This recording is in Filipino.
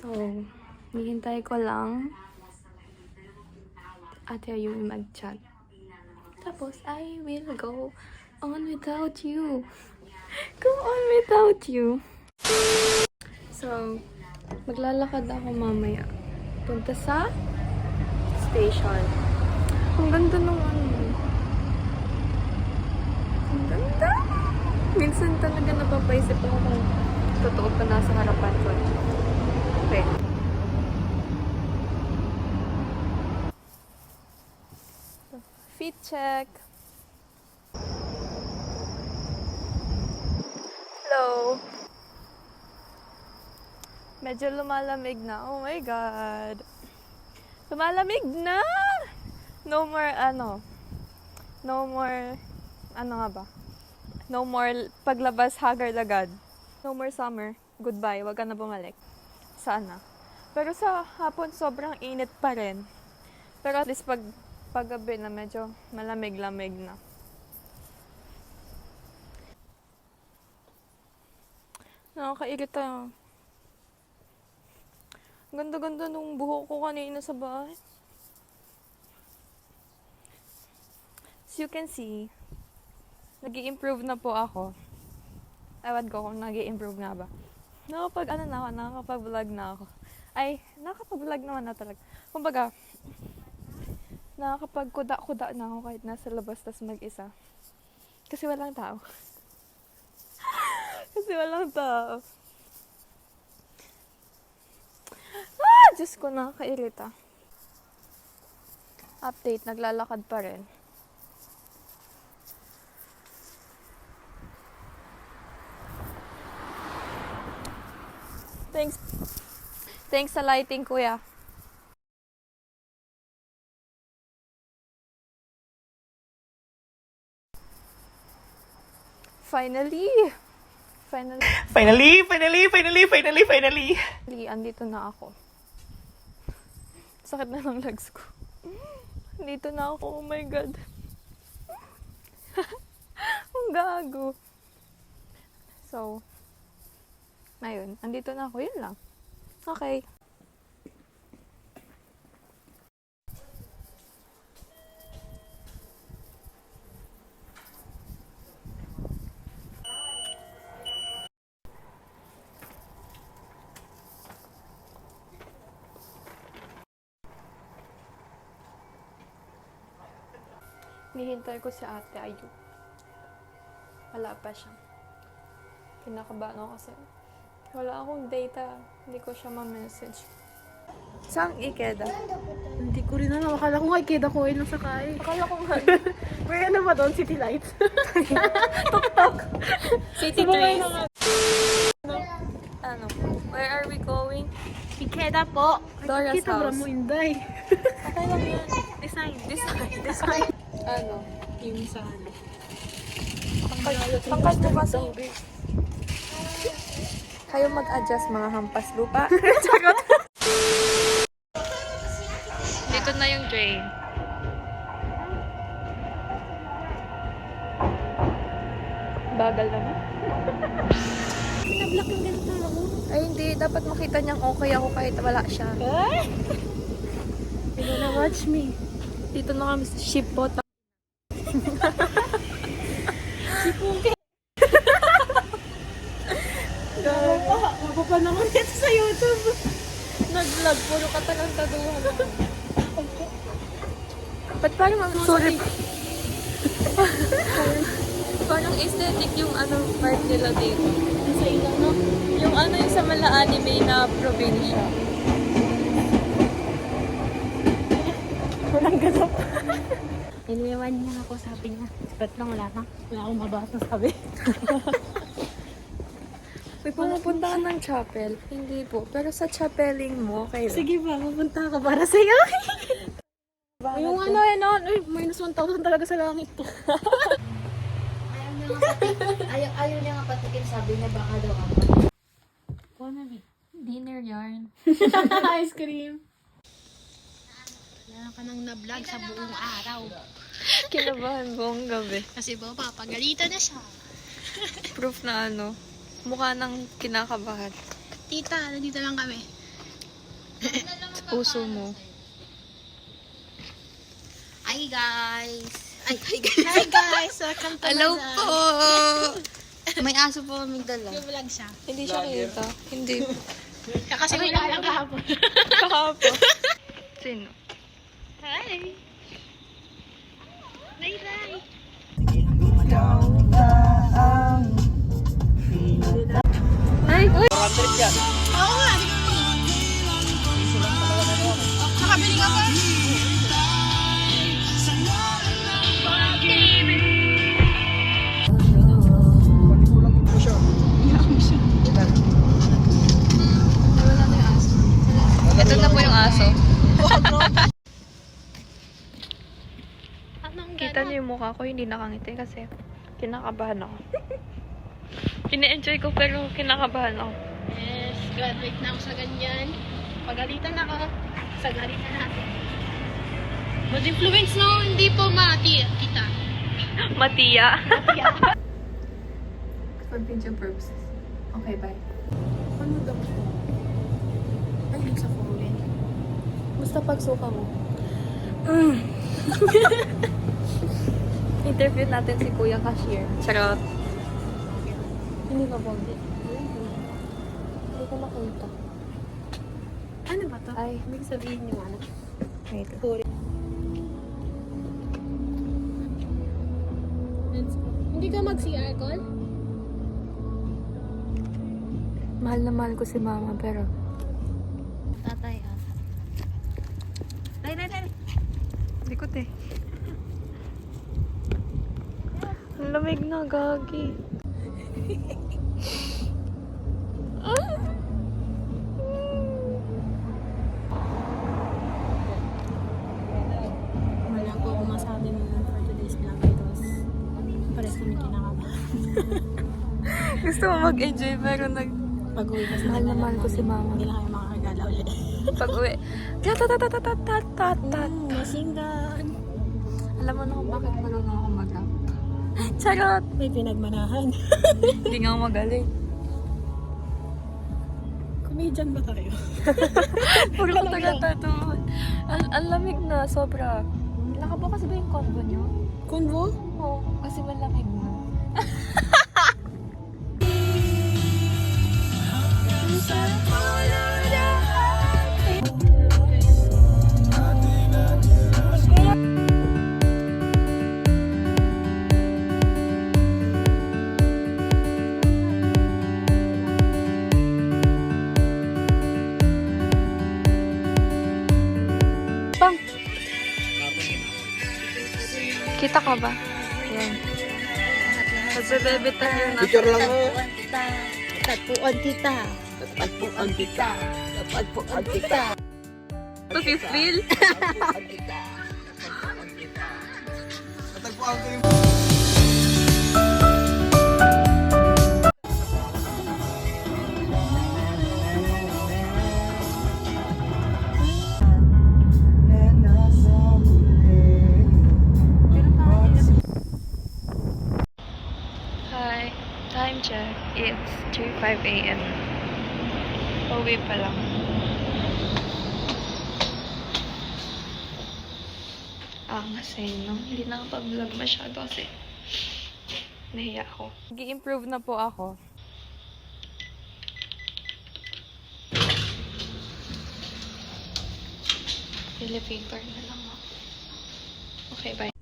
So, hihintay ko lang Ate Ayumi mag-chat. Tapos, I will go on without you. Go on without you. So, maglalakad ako mamaya. Punta sa station. Ang ganda nung ano. Ang ganda! Minsan talaga napapaisip ako kung totoo pa nasa harapan ko. Okay. Fit check. Hello. Medyo lumalamig na. Oh my God. Lumalamig na! No more nga ba? No more paglabas haggard agad. No more summer. Goodbye. Wag ka na bumalik. Sana. Pero sa hapon sobrang init pa rin. Pero at least paggabi na medyo malamig-lamig na. Nakakairita. Ganda-ganda nung buhok ko kanina sa bahay. As you can see, nag-i-improve na po ako. Ewan ko kung nag-i-improve nga ba. Nakakapag-vlog na ako. Ay, nakakapag-vlog naman na talaga. Kumbaga, nakakapag-kuda-kuda na ako kahit nasa labas tas mag-isa. Kasi walang tao. Diyos ko, nakakairita. Update, naglalakad pa rin. Thanks sa lighting, kuya. Finally, andito na ako. Sakit na ng legs ko. Andito na ako, oh my God. Ang gago. So, ayun, andito na ako, yun lang. Okay. Nihintay ko si Ate Ayu. Wala pa siya. Kinakabahan ako kasi wala akong data. Hindi ko siya ma-message. Saan Ikeda? Hindi ko rin alam. Akala ko nga Ikeda ko lang sakay. Akala ko nga. Where ano ba doon? City Lights? Tok-tok. City Trees. Ano? Where are we going? Ikeda po. Dora's Kita house. mo Inday. Okay lang yan. Design. Ano? Yung sa ano. Pangkat mo kasi. Kayo mag-adjust mga hampas lupa. Charot. Dito na yung drain. Bagal naman. Pinablock yung ganito ako. Ay hindi, dapat makita niyang okay ako kahit wala siya. You gonna watch me. Dito na kami sa shipboat. Sipuke. Mapapa naman ito sa YouTube. Nag-vlog, puro katalang-taduhan ako. Ba't parang ang sorry. Parang aesthetic yung part nila dito. Sa ilang no? Yung yung sa mala anime na probinsya. Walang ganap. Iniwan niya ako, sabi niya. Ba't lang wala na? Wala akong mabasa sabi. May pumupunta ka ng chapel? Hindi po. Pero sa chapeling mo, okay lang. Sige ba, pupunta ka para sa'yo. Yung minus 1,000 talaga sa langit to. Ayaw niya nga patikin, sabi niya baka daw ako. Dinner yarn. Ice cream. Wala ka nang na-vlog sa buong araw. Kinabahan buong gabi. Kasi ba, papagalitan na siya. Proof na mukha nang kinakabahan. Tita, nandito lang kami. Sa puso mo. Hi guys! Ay, hi guys! Hi guys! Welcome to Hello my po! May aso po kaming dala. Vlog siya. Hindi siya kita. Hindi. Kakasimula lang kahapon. Kahapon. Sino? Hi! Ray! Ay! Uy! Oo nga, di ko nakabili ka ba? Ito na po yung aso. Kita niyo yung mukha ko, hindi nakangiti kasi kinakabahan ako. Kine-enjoy ko pero kinakabahan ako. Yes, graduate na ako sa ganyan. Pagalitan ako, sagalitan natin. Bad influence no, hindi po mati kita. Matiya. For video purposes. Okay, bye. Ano daw po? Ay, sa phone. Basta pagsuka mo. Interview natin si Kuya Cashier. Charot. Hindi ba pogi? Hindi ko makita. Ano ba to? Ay, Ibig sabihin yung ano? wait. Hindi ka mag-CR call? Mahal na mahal ko si mama pero Tatay ah. Tay. likot eh. Ang lamig na, gagi. Wala po akong masabi naman for today's vlog because pares kami kinakabahan. Gusto mo mag-enjoy pero Pag-uwi kasi mahal na mahal ko si mama. Hindi na kayo makakagala ulit. Pag-uwi. Tat. Masinggan. Alam mo na kung bakit marunong ako mag-rap. Charot! May pinagmanahan. Hindi nga ako magaling. Comedian ba tayo? Puro ko taga-tatuan. Ang lamig na, sobra. Nakabukas ba yung combo nyo? Convo? Oo, kasi malamig na. Pang! Kita ka ba? Yan. Magbebebe tayo na. Picture lang mo. Tagpuan kita. Tagpuan kita. Tagpuan kita. To feel? Tagpuan kita. Tagpuan ko yung... Hi. Time check. It's 3:05 a.m. Pauwi pa lang. Kasi no? Hindi nakapag-vlog masyado kasi nahiya ako. Nag-i-improve na po ako. Elevator na lang ako. Okay, bye.